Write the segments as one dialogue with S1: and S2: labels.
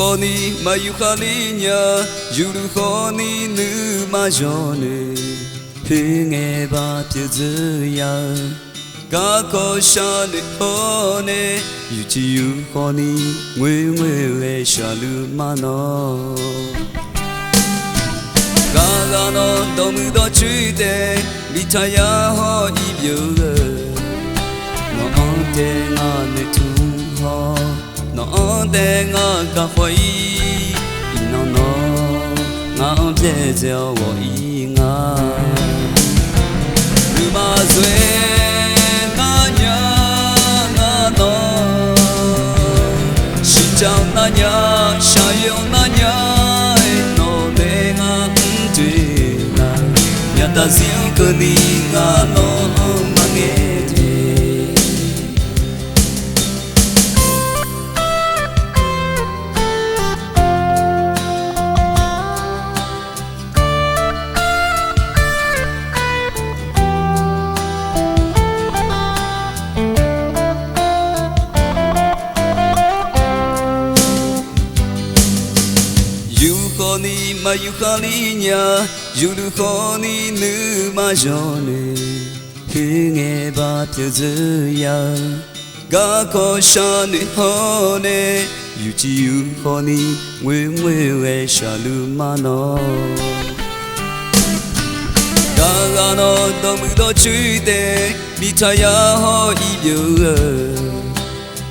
S1: khoni mayu khalinya yuru khoni nu majone hinge ba tizuya ga ko shane hone yuchi yu khoni ngwe we shalu mano ga ga no domu do chude mitaya ho ibyo no ante nga ne tu ho no ante nga ka hoi no no nga ante zeo wo i nga lu ma zwe na nya nga no shi chao na nya sha yo na nya no de nga tu na nya ta zin ko ni nga no ma nge khoni mayu khalinya yuru khoni nu majone hinge ba tizuya ga ko shane hone yuchi yu khoni ngwe we shalu mano ga ga no domu do chude mitaya ho ibyo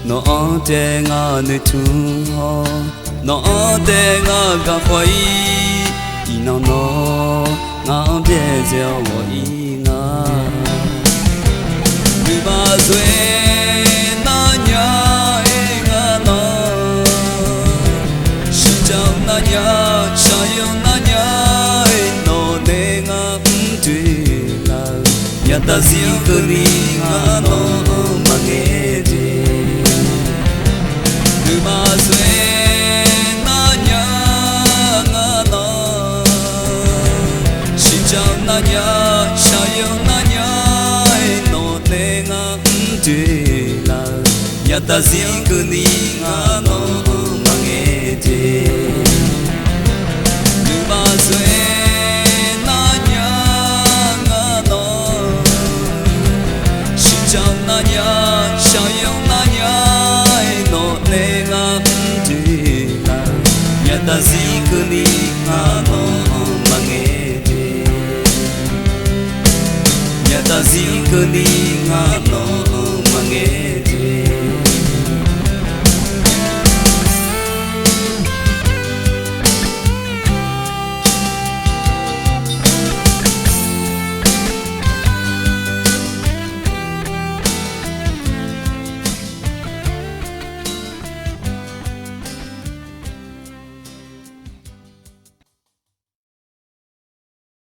S1: no ante nga ne tu ho no ante nga ga hoi i no no nga bie zeo wo i nga lu ba zwe na nya e nga no shi chao na nya sha yo na nya e no de nga tu la ya ta si ko ni nga no ma nge de lu ba zwe na nya sha yo na nya no te nga tu la ya ta si ko ni nga no ma nge te lu ba zwe na nya nga no shi chao na nya sha yo na nya no te nga tu la ya ta si ko ni nga no ma nge ta si ko ni nga no ma nge